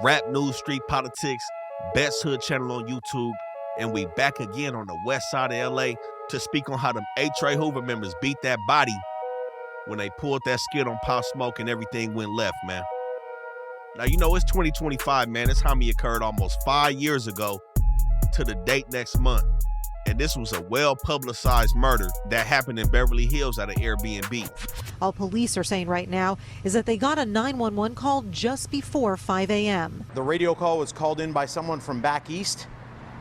Rap news, street politics, best hood channel on YouTube, and we back again on the west side of LA to speak on how them A-Tray Hoover members beat that body when they pulled that skid on Pop Smoke and everything went left, man. Now, you know, it's 2025, man. This homie occurred almost 5 years ago to the date next month. And this was a well-publicized murder that happened in Beverly Hills at an Airbnb. All police are saying right now is that they got a 911 call just before 5 a.m. The radio call was called in by someone from back east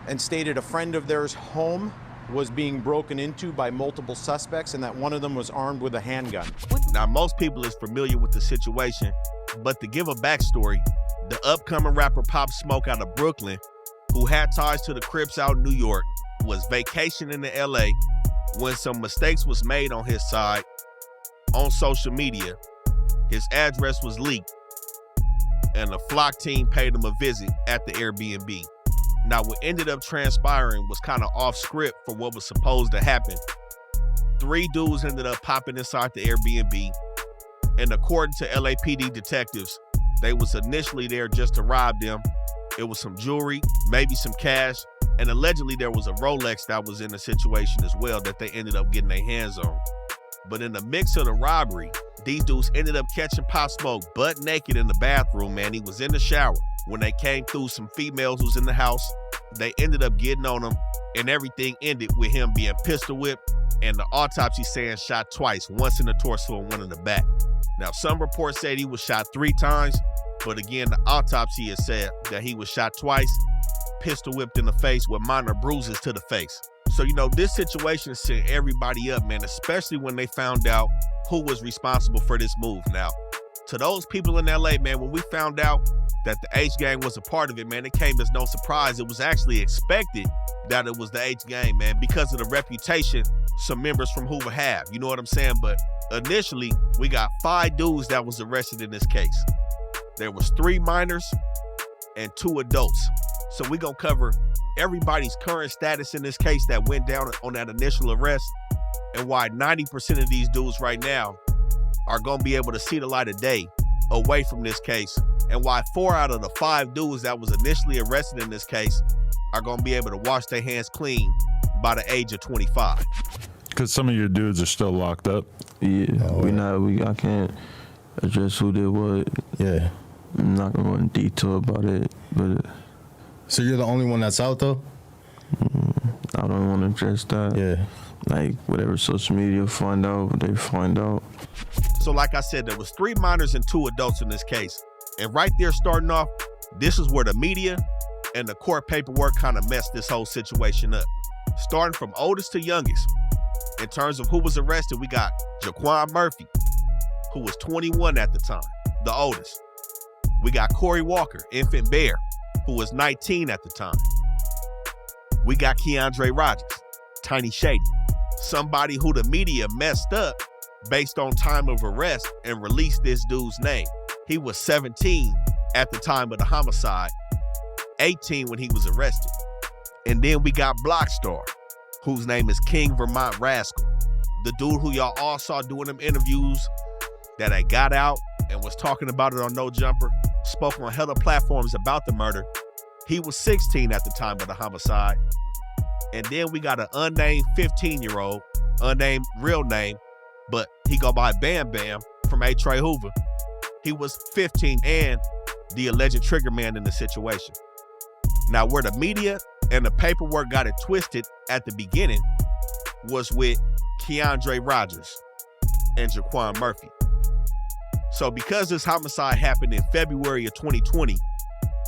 and stated a friend of theirs' home was being broken into by multiple suspects and that one of them was armed with a handgun. Now, most people is familiar with the situation, but to give a backstory, the upcoming rapper Pop Smoke out of Brooklyn, who had ties to the Crips out in New York, was vacationing in LA when some mistakes was made on his side on social media. His address was leaked and the flock team paid him a visit at the Airbnb. Now, what ended up transpiring was kind of off script for what was supposed to happen. 3 dudes ended up popping inside the Airbnb, and according to LAPD detectives, they was initially there just to rob them. It was some jewelry, maybe some cash, and allegedly there was a Rolex that was in the situation as well that they ended up getting their hands on. But in the mix of the robbery, these dudes ended up catching Pop Smoke butt naked in the bathroom, man. He was in the shower. When they came through, some females was in the house. They ended up getting on him, and everything ended with him being pistol whipped and the autopsy saying shot twice, once in the torso and one in the back. Now, some reports said he was shot 3 times, but again, the autopsy has said that he was shot twice, pistol whipped in the face with minor bruises to the face. So, you know, this situation set everybody up, man, especially when they found out who was responsible for this move. Now, to those people in LA, man, when we found out that the H-Gang was a part of it, man, it came as no surprise. It was actually expected that it was the H-Gang, man, because of the reputation some members from Hoover have. You know what I'm saying? But initially, we got 5 dudes that was arrested in this case. There was 3 minors and 2 adults. So we're going to cover everybody's current status in this case that went down on that initial arrest and why 90% of these dudes right now are going to be able to see the light of day away from this case, and why 4 out of the 5 dudes that was initially arrested in this case are going to be able to wash their hands clean by the age of 25. Because some of your dudes are still locked up. Yeah, I can't address who did what. Yeah. I'm not going to go in detail about it, but... So you're the only one that's out, though? I don't want to address that. Yeah. Like, whatever social media find out, they find out. So like I said, there was 3 minors and 2 adults in this case. And right there starting off, this is where the media and the court paperwork kind of messed this whole situation up. Starting from oldest to youngest. In terms of who was arrested, we got Jaquan Murphy, who was 21 at the time, the oldest. We got Corey Walker, infant bear, who was 19 at the time. We got Keandre Rogers, Tiny Shady, somebody who the media messed up based on time of arrest and released this dude's name. He was 17 at the time of the homicide, 18 when he was arrested. And then we got Blockstar, whose name is King Vermont Rascal, the dude who y'all all saw doing them interviews that I got out and was talking about it on No Jumper, spoke on hella platforms about the murder. He was 16 at the time of the homicide. And then we got an unnamed 15-year-old, unnamed real name, but he go by Bam Bam from A-Tray Hoover. He was 15 and the alleged trigger man in the situation. Now, where the media and the paperwork got it twisted at the beginning was with Keandre Rogers and Jaquan Murphy. So because this homicide happened in February of 2020,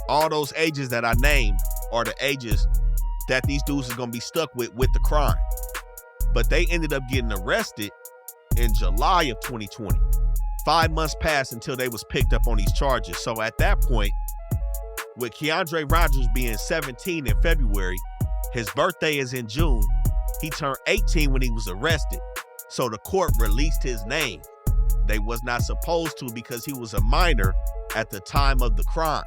all those ages that I named are the ages that these dudes are going to be stuck with the crime. But they ended up getting arrested in July of 2020. 5 months passed until they was picked up on these charges. So at that point, with Keandre Rogers being 17 in February, his birthday is in June, he turned 18 when he was arrested. So the court released his name. They was not supposed to because he was a minor at the time of the crime.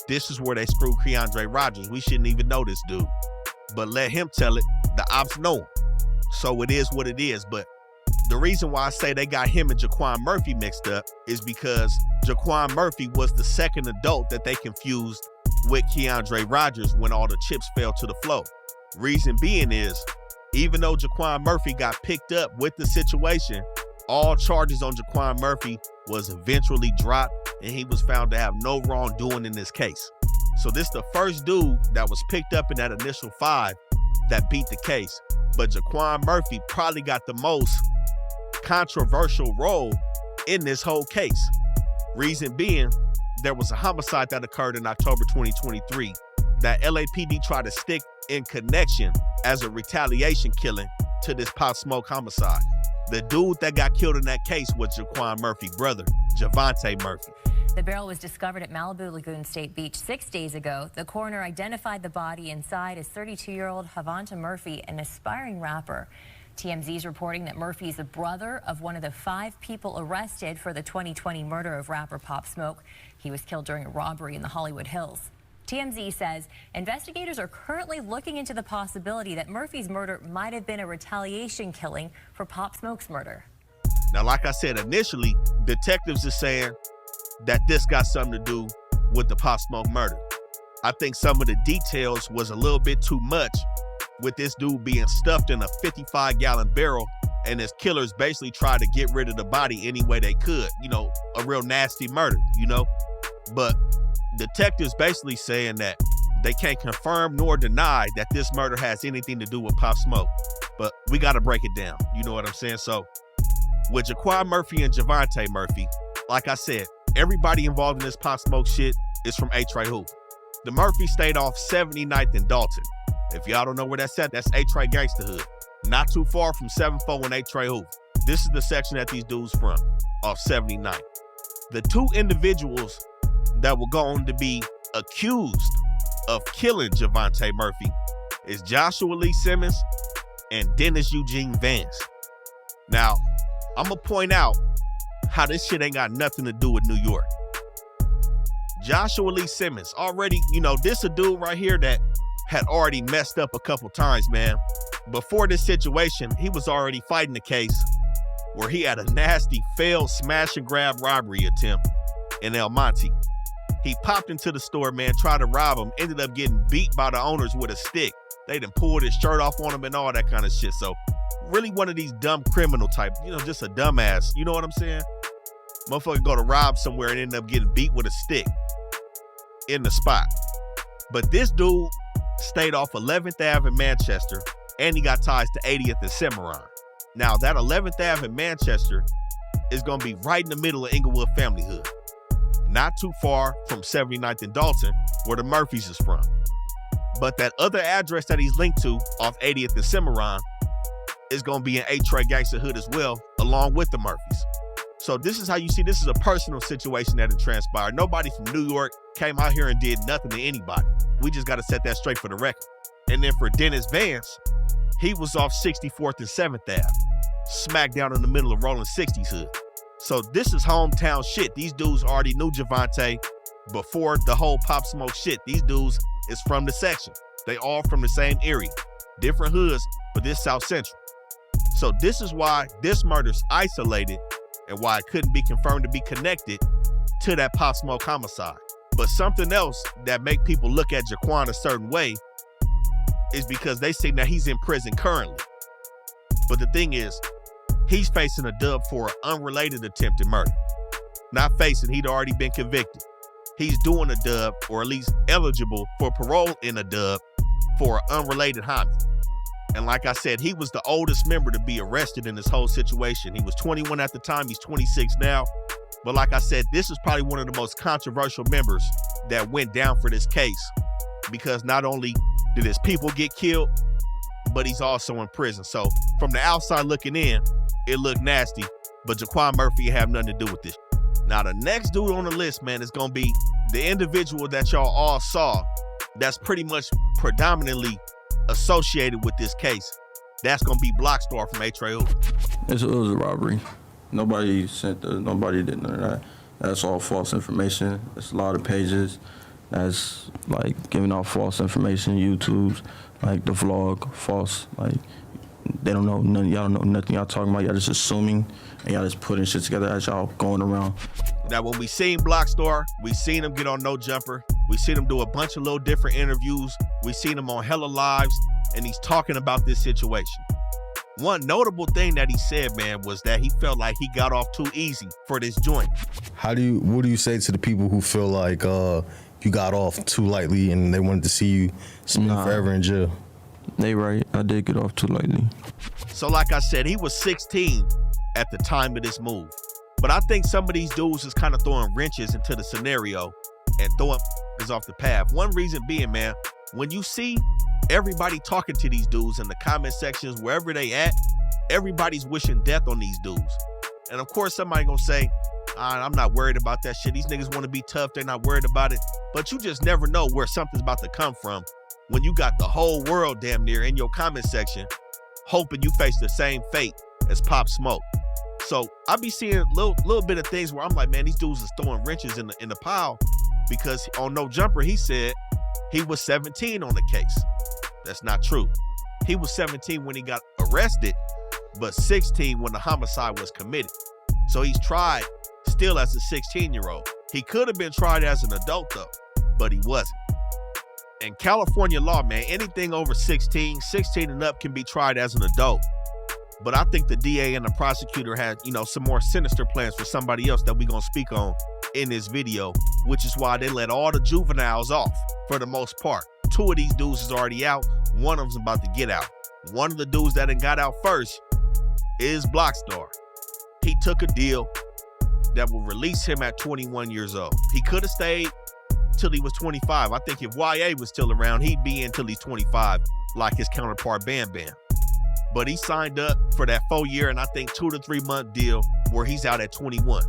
This is where they screwed Keandre Rogers. We shouldn't even know this dude. But let him tell it. The ops know him. So it is what it is. But The reason why I say they got him and Jaquan Murphy mixed up is because Jaquan Murphy was the second adult that they confused with Keandre Rogers when all the chips fell to the floor. Reason being is, even though Jaquan Murphy got picked up with the situation, all charges on Jaquan Murphy was eventually dropped and he was found to have no wrongdoing in this case. So this the first dude that was picked up in that initial 5 that beat the case. But Jaquan Murphy probably got the most controversial role in this whole case. Reason being, there was a homicide that occurred in October 2023 that LAPD tried to stick in connection as a retaliation killing to this Pop Smoke homicide. The dude that got killed in that case was Jaquan Murphy's brother, Javante Murphy. The barrel was discovered at Malibu Lagoon State Beach 6 days ago. The coroner identified the body inside as 32-year-old Javante Murphy, an aspiring rapper. TMZ is reporting that Murphy is the brother of one of the 5 people arrested for the 2020 murder of rapper Pop Smoke. He was killed during a robbery in the Hollywood Hills. TMZ says investigators are currently looking into the possibility that Murphy's murder might have been a retaliation killing for Pop Smoke's murder. Now, like I said initially, detectives are saying that this got something to do with the Pop Smoke murder. I think some of the details was a little bit too much, with this dude being stuffed in a 55-gallon barrel and his killers basically tried to get rid of the body any way they could. You know, a real nasty murder, you know? But detectives basically saying that they can't confirm nor deny that this murder has anything to do with Pop Smoke. But we got to break it down. You know what I'm saying? So with Jaquan Murphy and Javante Murphy, like I said, everybody involved in this Pop Smoke shit is from A-Tray Hoover. The Murphy stayed off 79th and Dalton. If y'all don't know where that's at, that's A-Tray Gangsterhood. Not too far from 7-4 and A-Tray Hoover. This is the section that these dudes from, off 79th. The 2 individuals that were going to be accused of killing Javante Murphy is Joshua Lee Simmons and Dennis Eugene Vance. Now, I'm going to point out how this shit ain't got nothing to do with New York. Joshua Lee Simmons, already, you know, this a dude right here that had already messed up a couple times, man. Before this situation, he was already fighting a case where he had a nasty failed smash and grab robbery attempt in El Monte. He popped into the store, man, tried to rob him, ended up getting beat by the owners with a stick. They done pulled his shirt off on him and all that kind of shit. So really one of these dumb criminal type, you know, just a dumbass. You know what I'm saying? Motherfucker go to rob somewhere and end up getting beat with a stick in the spot. But this dude stayed off 11th Ave in Manchester, and he got ties to 80th and Cimarron. Now, that 11th Ave in Manchester is going to be right in the middle of Inglewood Family Hood. Not too far from 79th and Dalton, where the Murphys is from. But that other address that he's linked to off 80th and Cimarron is going to be in A-Tray Gangsterhood as well, along with the Murphys. So this is how you see this is a personal situation that had transpired. Nobody from New York came out here and did nothing to anybody. We just got to set that straight for the record. And then for Dennis Vance, he was off 64th and 7th Ave, smack down in the middle of Rolling 60s hood. So this is hometown shit. These dudes already knew Javante before the whole Pop Smoke shit. These dudes is from the section. They all from the same area. Different hoods, but this South Central. So this is why this murder's isolated and why it couldn't be confirmed to be connected to that Pop Smoke homicide. But something else that make people look at Jaquan a certain way is because they say that he's in prison currently. But the thing is, he's facing a dub for an unrelated attempted murder. Not facing, he'd already been convicted. He's doing a dub, or at least eligible for parole in a dub for an unrelated homicide. And like I said, he was the oldest member to be arrested in this whole situation. He was 21 at the time, he's 26 now. But like I said, this is probably one of the most controversial members that went down for this case, because not only did his people get killed, but he's also in prison. So from the outside looking in, it looked nasty, but Jaquan Murphy have nothing to do with this. Now the next dude on the list, man, is gonna be the individual that y'all all saw that's pretty much predominantly associated with this case. That's gonna be Blockstar from A-Tray Hoover. It was a robbery. Nobody did none of that. That's all false information. It's a lot of pages that's like giving out false information, YouTube's, like the vlog, false, like They don't know none. Y'all don't know nothing y'all talking about. Y'all just assuming, and y'all just putting shit together as y'all going around. Now, when we seen Blockstar, we seen him get on No Jumper. We seen him do a bunch of little different interviews. We seen him on Hella Lives, and he's talking about this situation. One notable thing that he said, man, was that he felt like he got off too easy for this joint. What do you say to the people who feel like you got off too lightly and they wanted to see you spend forever in jail? They right. I did get off too lightly. So like I said, he was 16 at the time of this move. But I think some of these dudes is kind of throwing wrenches into the scenario and throwing off the path. One reason being, man, when you see everybody talking to these dudes in the comment sections, wherever they at, everybody's wishing death on these dudes. And of course, somebody gonna say, I'm not worried about that shit. These niggas want to be tough. They're not worried about it. But you just never know where something's about to come from when you got the whole world damn near in your comment section hoping you face the same fate as Pop Smoke. So I be seeing little bit of things where I'm like, man, these dudes is throwing wrenches in the pile, because on No Jumper, he said he was 17 on the case. That's not true. He was 17 when he got arrested, but 16 when the homicide was committed. So he's tried still as a 16-year-old. He could have been tried as an adult though, but he wasn't. In California law, man, anything over 16 and up can be tried as an adult. But I think the DA and the prosecutor had, some more sinister plans for somebody else that we're going to speak on in this video, which is why they let all the juveniles off for the most part. 2 of these dudes is already out. One of them's about to get out. One of the dudes that done got out first is Blockstar. He took a deal that will release him at 21 years old. He could have stayed till he was 25. I think if YA was still around, he'd be in till he's 25, like his counterpart Bam Bam. But he signed up for that 4-year and I think 2 to 3 month deal where he's out at 21.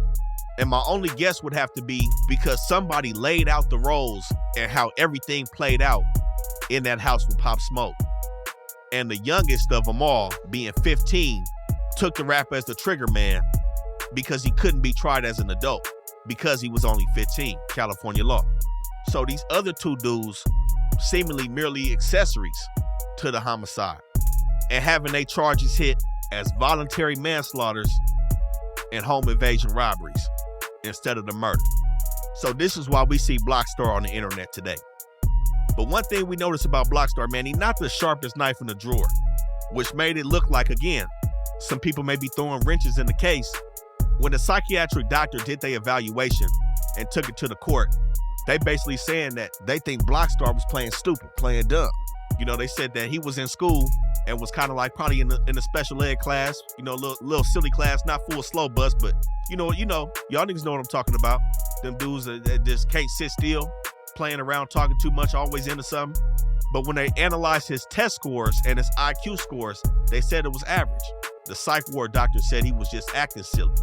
And my only guess would have to be because somebody laid out the roles and how everything played out in that house with Pop Smoke. And the youngest of them all, being 15, took the rap as the trigger man because he couldn't be tried as an adult because he was only 15, California law. So these other 2 dudes seemingly merely accessories to the homicide and having their charges hit as voluntary manslaughters and home invasion robberies instead of the murder. So this is why we see Blockstar on the internet today. But one thing we noticed about Blockstar, man, he's not the sharpest knife in the drawer, which made it look like, again, some people may be throwing wrenches in the case. When the psychiatric doctor did their evaluation and took it to the court, they basically saying that they think Blockstar was playing stupid, playing dumb. They said that he was in school and was kind of like probably in a special ed class, little silly class, not full slow bus, but y'all niggas know what I'm talking about. Them dudes that just can't sit still, playing around, talking too much, always into something. But when they analyzed his test scores and his IQ scores, they said it was average. The psych ward doctor said he was just acting silly.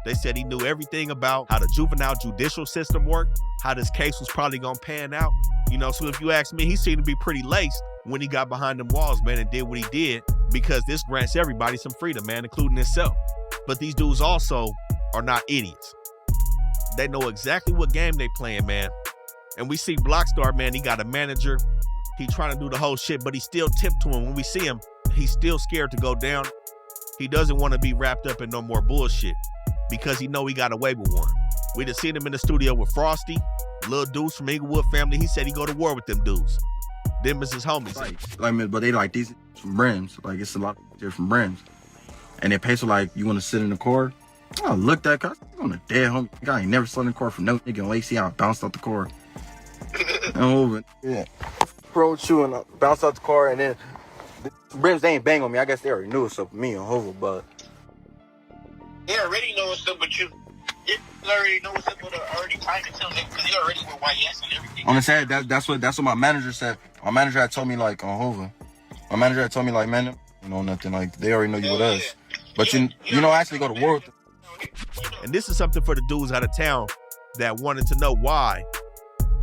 They said he knew everything about how the juvenile judicial system worked, how this case was probably gonna pan out. So if you ask me, he seemed to be pretty laced when he got behind them walls, man, and did what he did, because this grants everybody some freedom, man, including himself. But these dudes also are not idiots. They know exactly what game they playing, man. And we see Blockstar, man, he got a manager. He trying to do the whole shit, but he's still tiptoeing. When we see him, he's still scared to go down. He doesn't want to be wrapped up in no more bullshit because he know he got away with one. We just seen him in the studio with Frosty, little dudes from Inglewood family. He said he go to war with them dudes. Them is his homies. But they like these from brims. Like, it's a lot of different brims. And they pay so like, you want to sit in the car? I looked at cuz I'm a dead homie. I ain't never slept in the car from no nigga and wait, see how I bounced out the car. And yeah. Pro chew and bounced out the car, and then the brims, they ain't bang on me. I guess they already knew it's up for me on Hoover, but they already know what's up with you. They already know what's up with already trying to tell them because they already with YS and everything. On the side, that's what my manager said. My manager had told me like on Hoover. My manager had told me like, man, nothing. Like, they already know you with us. But you actually go to war with them. And this is something for the dudes out of town that wanted to know why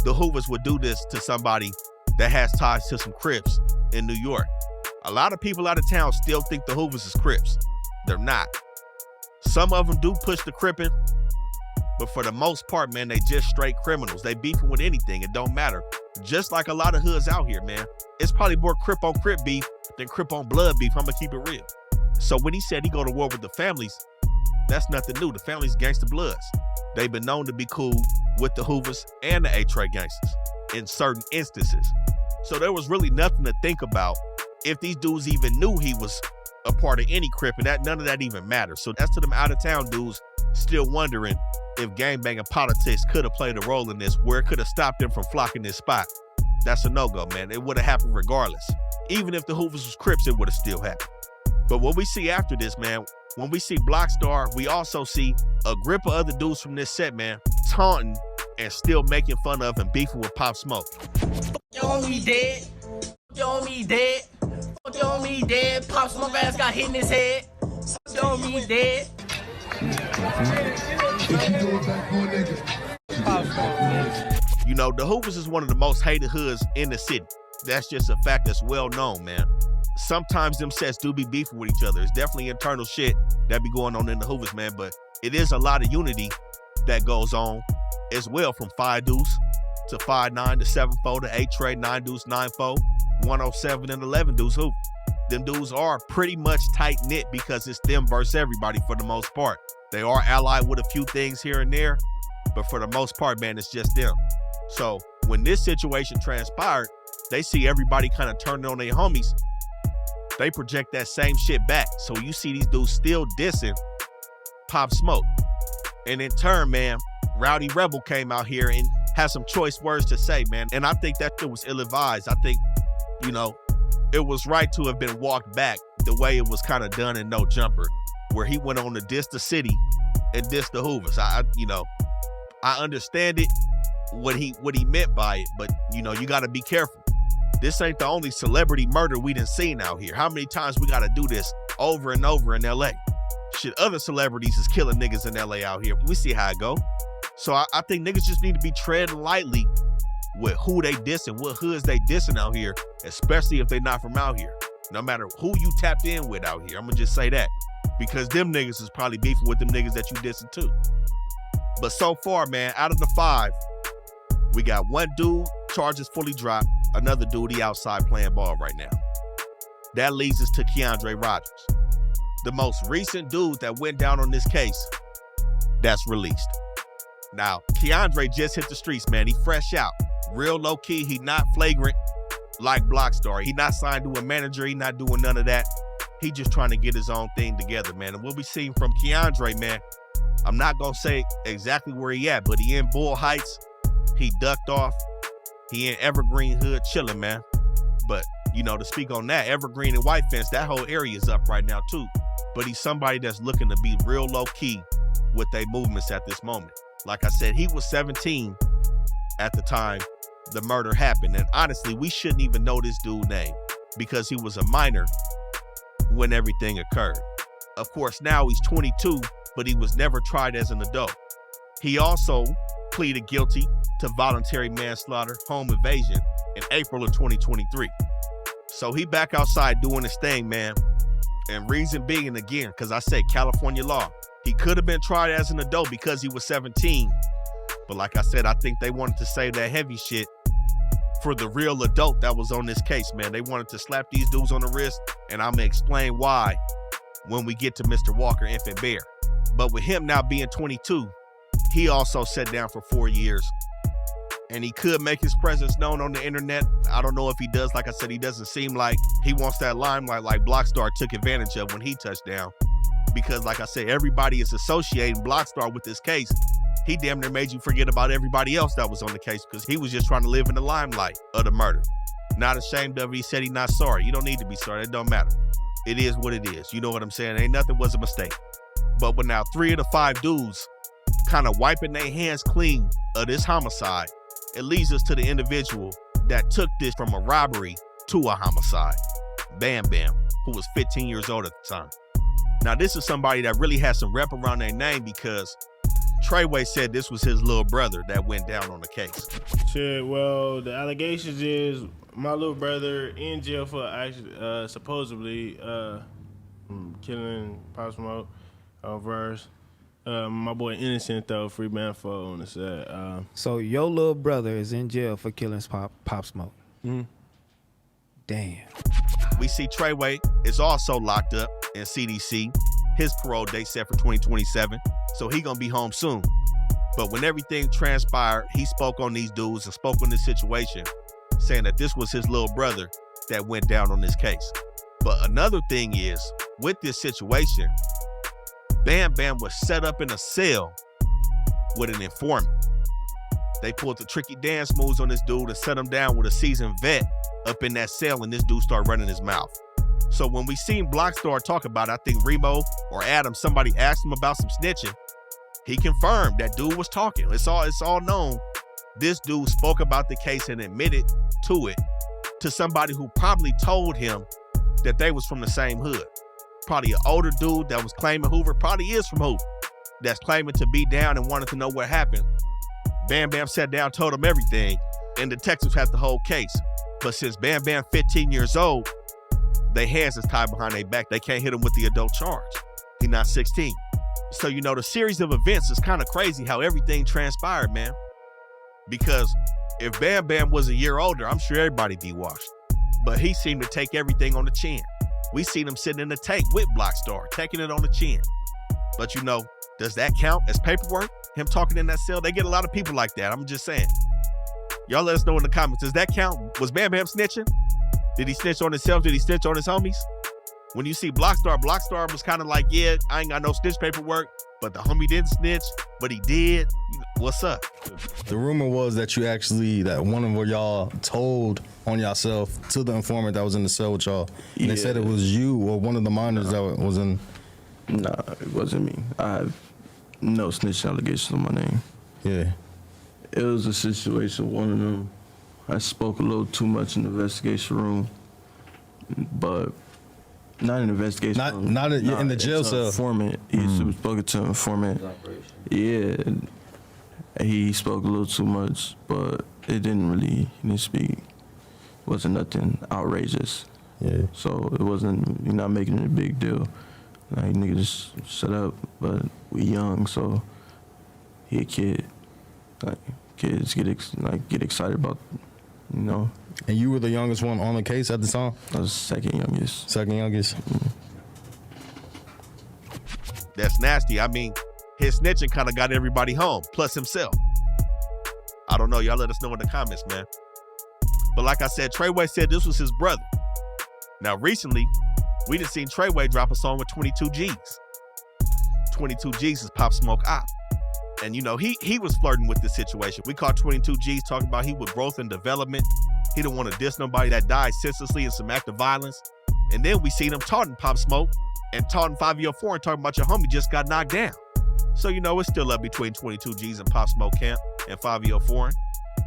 the Hoovers would do this to somebody that has ties to some Crips in New York. A lot of people out of town still think the Hoovers is Crips. They're not. Some of them do push the cripping, but for the most part, man, they just straight criminals. They beefing with anything. It don't matter. Just like a lot of hoods out here, man. It's probably more Crip on Crip beef than Crip on blood beef. I'm gonna keep it real. So when he said he go to war with the families, that's nothing new. The families gangster bloods. They've been known to be cool with the Hoovers and the A-Tray gangsters in certain instances. So there was really nothing to think about if these dudes even knew he was a part of any Crip, and that none of that even matters. So that's to them out-of-town dudes still wondering if gangbanging politics could have played a role in this, where it could have stopped them from flocking this spot. That's a no-go, man. It would have happened regardless. Even if the Hoovers was Crips, it would have still happened. But what we see after this, man, when we see Blockstar, we also see a grip of other dudes from this set, man, taunting and still making fun of and beefing with Pop Smoke. You on me dead. You on me dead. You on me dead. Pop Smoke ass got hit in his head. You on me dead. You know, the Hoovers is one of the most hated hoods in the city. That's just a fact that's well known, man. Sometimes them sets do be beefing with each other. It's definitely internal shit that be going on in the Hoovers, man, but it is a lot of unity that goes on as well, from 5 deuce to 5'9" to 7'4" to 8-tray, 9 deuce, 9'4", 107 and 11 deuce Hoover. Them dudes are pretty much tight-knit because it's them versus everybody for the most part. They are allied with a few things here and there, but for the most part, man, it's just them. So when this situation transpired, they see everybody kind of turning on their homies. They project that same shit back. So you see these dudes still dissing Pop Smoke. And in turn, man, Rowdy Rebel came out here and had some choice words to say, man. And I think that shit was ill-advised. I think, you know, it was right to have been walked back the way it was kind of done in No Jumper, where he went on to diss the city and diss the Hoovers. I understand it, what he meant by it, but, you know, you got to be careful. This ain't the only celebrity murder we done seen out here. How many times we got to do this over and over in L.A.? Shit, other celebrities is killing niggas in L.A. out here. We see how it go. So I think niggas just need to be treading lightly with who they dissing, what hoods they dissing out here, especially if they not from out here. No matter who you tapped in with out here, I'm gonna just say that. Because them niggas is probably beefing with them niggas that you dissing too. But so far, man, out of the 5, we got one dude, charges fully dropped, another dude, he outside playing ball right now. That leads us to Keandre Rogers, the most recent dude that went down on this case that's released. Now, Keandre just hit the streets, man. He fresh out, real low key. He not flagrant like Blockstar. He not signed to a manager. He not doing none of that. He just trying to get his own thing together, man. And what we seen from Keandre, man, I'm not gonna say exactly where he at, but he in Bull Heights. He ducked off. He in Evergreen Hood chilling, man. But, you know, to speak on that, Evergreen and White Fence, that whole area is up right now too. But he's somebody that's looking to be real low key with their movements at this moment. Like I said, he was 17 at the time the murder happened. And honestly, we shouldn't even know this dude's name because he was a minor when everything occurred. Of course, now he's 22, but he was never tried as an adult. He also pleaded guilty to voluntary manslaughter, home invasion in April of 2023. So he back outside doing his thing, man. And reason being, again, because I said California law, he could have been tried as an adult because he was 17. But like I said, I think they wanted to save that heavy shit for the real adult that was on this case, man. They wanted to slap these dudes on the wrist, and I'm going to explain why when we get to Mr. Walker Infant Bear. But with him now being 22, he also sat down for 4 years. And he could make his presence known on the internet. I don't know if he does. Like I said, he doesn't seem like he wants that limelight like Blockstar took advantage of when he touched down. Because like I said, everybody is associating Blockstar with this case. He damn near made you forget about everybody else that was on the case because he was just trying to live in the limelight of the murder. Not ashamed of it. He said he's not sorry. You don't need to be sorry. It don't matter. It is what it is. You know what I'm saying? Ain't nothing was a mistake. But when now 3 of the 5 dudes kind of wiping their hands clean of this homicide, it leads us to the individual that took this from a robbery to a homicide. Bam Bam, who was 15 years old at the time. Now, this is somebody that really has some rep around their name because Treyway said this was his little brother that went down on the case. Shit, well, the allegations is my little brother in jail for actually supposedly killing Pop Smoke verse. My boy innocent though, free man for on the set. So your little brother is in jail for killing Pop Smoke. Mm-hmm. Damn. We see Treyway is also locked up in CDC. His parole date set for 2027, so he gonna be home soon. But when everything transpired, he spoke on these dudes and spoke on this situation, saying that this was his little brother that went down on this case. But another thing is, with this situation, Bam Bam was set up in a cell with an informant. They pulled the tricky dance moves on this dude and set him down with a seasoned vet up in that cell, and this dude started running his mouth. So when we seen Blockstar talk about it, I think Remo or Adam, somebody asked him about some snitching. He confirmed that dude was talking. It's all known. This dude spoke about the case and admitted to it to somebody who probably told him that they was from the same hood. Probably an older dude that was claiming Hoover, probably is from Hoover, that's claiming to be down and wanted to know what happened. Bam Bam sat down, told him everything, and detectives had the whole case. But since Bam Bam 15 years old, their hands is tied behind their back. They can't hit him with the adult charge. He's not 16. So, you know, the series of events is kind of crazy how everything transpired, man. Because if Bam Bam was a year older, I'm sure everybody'd be washed. But he seemed to take everything on the chin. We seen him sitting in the tank with Blockstar, taking it on the chin. But, you know, does that count as paperwork? Him talking in that cell? They get a lot of people like that. I'm just saying. Y'all let us know in the comments. Does that count? Was Bam Bam snitching? Did he snitch on himself? Did he snitch on his homies? When you see Blockstar was kind of like, yeah, I ain't got no snitch paperwork, but the homie didn't snitch, but he did. What's up? The rumor was that that one of y'all told on yourself to the informant that was in the cell with y'all. And they said it was you or one of the minors that was in. Nah, it wasn't me. I have no snitch allegations on my name. Yeah. It was a situation, one of them, I spoke a little too much in the investigation room, but not in the investigation room. Not in the jail cell. Informant. He spoke to an informant. Yeah. He spoke a little too much, but he didn't speak. It wasn't nothing outrageous. Yeah. So it wasn't, you're not making it a big deal. Like, nigga, just shut up. But we young, so he a kid. Like, kids get excited about, you know. And you were the youngest one on the case at the time? I was second youngest. Second youngest? That's nasty. I mean, his snitching kind of got everybody home, plus himself. I don't know. Y'all let us know in the comments, man. But like I said, Treyway said this was his brother. Now, recently, we just seen Treyway drop a song with 22 G's. 22 G's is Pop Smoke Op. And, you know, he was flirting with this situation. We caught 22 G's talking about he with growth and development. He didn't want to diss nobody that died senselessly in some act of violence. And then we seen him taunting Pop Smoke and taunting 504 and talking about your homie just got knocked down. So, you know, it's still up between 22 G's and Pop Smoke camp and 504.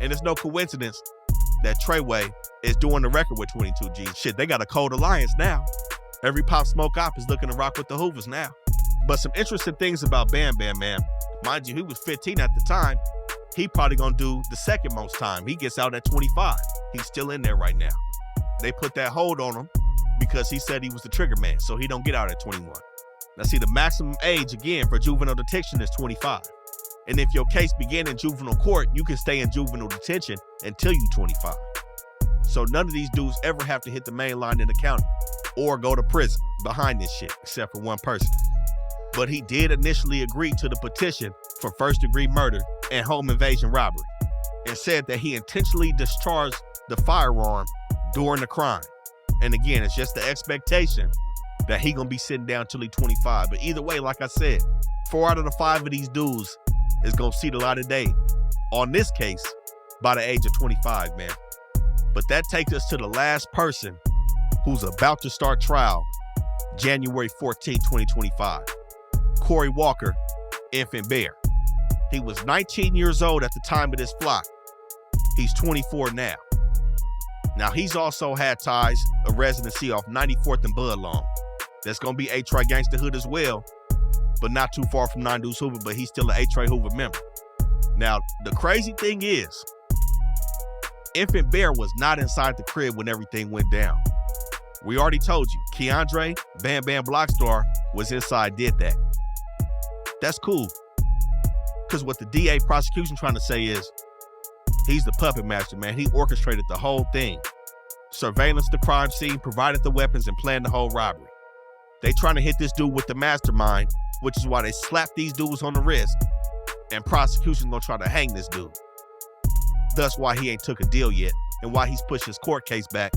And it's no coincidence that Treyway is doing the record with 22 G's. Shit, they got a cold alliance now. Every Pop Smoke op is looking to rock with the Hoovers now. But some interesting things about Bam Bam, man. Mind you, he was 15 at the time. He probably gonna do the second most time. He gets out at 25. He's still in there right now. They put that hold on him because he said he was the trigger man, so he don't get out at 21. Now see, the maximum age, again, for juvenile detention is 25. And if your case began in juvenile court, you can stay in juvenile detention until you're 25. So none of these dudes ever have to hit the main line in the county or go to prison behind this shit, except for one person. But he did initially agree to the petition for first-degree murder and home invasion robbery and said that he intentionally discharged the firearm during the crime. And again, it's just the expectation that he gonna be sitting down till he's 25. But either way, like I said, 4 out of the 5 of these dudes is gonna see the light of day on this case by the age of 25, man. But that takes us to the last person who's about to start trial January 14, 2025. Corey Walker, Infant Bear. He was 19 years old at the time of this flop. He's 24 now. Now, he's also had ties, a residency off 94th and Budlong. That's going to be A-Tray Gangsta Hood as well, but not too far from 9 Deuce Hoover, but he's still an A-Tray Hoover member. Now, the crazy thing is, Infant Bear was not inside the crib when everything went down. We already told you, Keandre, Bam Bam Blockstar was inside, did that. That's cool. Because what the DA prosecution trying to say is, he's the puppet master, man. He orchestrated the whole thing. surveillance the crime scene, provided the weapons, and planned the whole robbery. They trying to hit this dude with the mastermind, which is why they slapped these dudes on the wrist, and prosecution gonna try to hang this dude. Thus why he ain't took a deal yet, and why he's pushed his court case back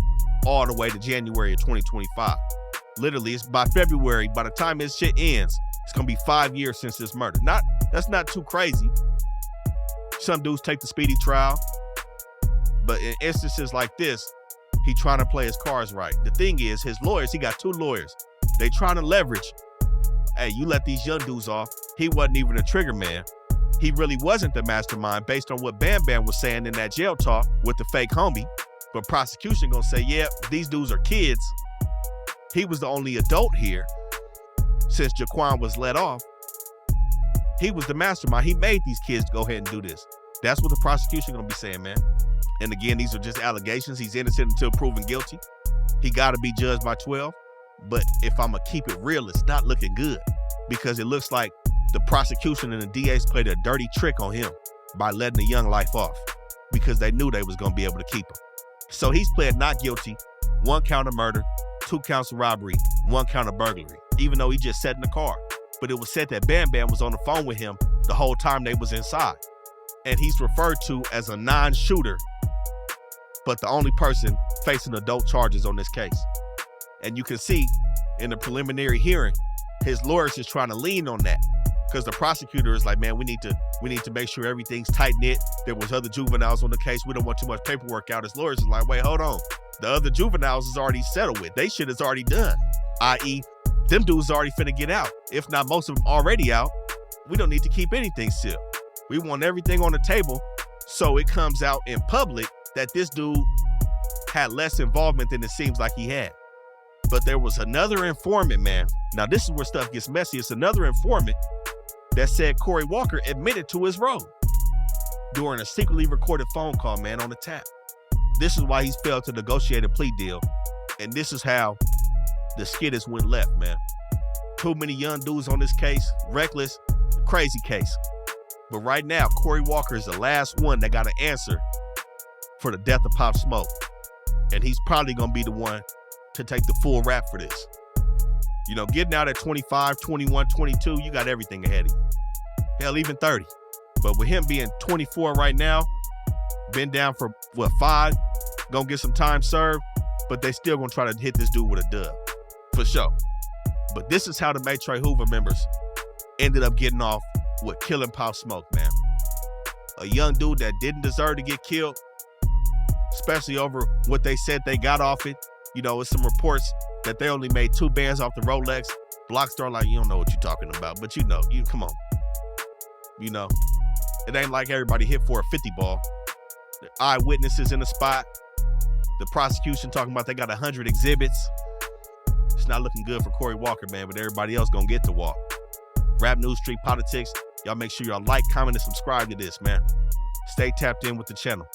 all the way to January of 2025. Literally, it's by February, by the time this shit ends, it's gonna be 5 years since this murder. That's not too crazy. Some dudes take the speedy trial, but in instances like this, he trying to play his cards right. The thing is, his lawyers, he got 2 lawyers. They trying to leverage, hey, you let these young dudes off. He wasn't even a trigger man. He really wasn't the mastermind based on what Bam Bam was saying in that jail talk with the fake homie. But prosecution gonna say, yeah, these dudes are kids. He was the only adult here since Jaquan was let off. He was the mastermind. He made these kids go ahead and do this. That's what the prosecution gonna be saying, man. And again, these are just allegations. He's innocent until proven guilty. He gotta be judged by 12. But if I'm gonna keep it real, it's not looking good, because it looks like the prosecution and the DAs played a dirty trick on him by letting the young life off, because they knew they was gonna be able to keep him. So he's pled not guilty, 1 count of murder, 2 counts of robbery, 1 count of burglary, even though he just sat in the car. But it was said that Bam Bam was on the phone with him the whole time they was inside. And he's referred to as a non-shooter, but the only person facing adult charges on this case. And you can see in the preliminary hearing, his lawyers is trying to lean on that, because the prosecutor is like, man, we need to make sure everything's tight knit. There was other juveniles on the case. We don't want too much paperwork out. His lawyers is like, wait, hold on. The other juveniles is already settled with. They shit is already done. I.e., them dudes already finna get out. If not most of them already out, we don't need to keep anything sealed. We want everything on the table so it comes out in public that this dude had less involvement than it seems like he had. But there was another informant, man. Now this is where stuff gets messy. It's another informant that said Corey Walker admitted to his role during a secretly recorded phone call, man, on the tap. This is why he's failed to negotiate a plea deal. And this is how the skid is went left, man. Too many young dudes on this case, reckless, crazy case. But right now, Corey Walker is the last one that got an answer for the death of Pop Smoke. And he's probably gonna be the one to take the full rap for this. You know, getting out at 25, 21, 22, you got everything ahead of you. Hell, even 30. But with him being 24 right now, been down for, 5, gonna get some time served, but they still gonna try to hit this dude with a dub, for sure. But this is how the Maitre Hoover members ended up getting off with killing Pop Smoke, man. A young dude that didn't deserve to get killed, especially over what they said they got off it. You know, it's some reports that they only made 2 bands off the Rolex. Blockstar like, you don't know what you're talking about, but you know, come on. You know, it ain't like everybody hit for a 50 ball. The eyewitnesses in the spot. The prosecution talking about they got 100 exhibits. It's not looking good for Corey Walker, man, but everybody else gonna get to walk. Rap News Street Politics. Y'all make sure y'all like, comment, and subscribe to this, man. Stay tapped in with the channel.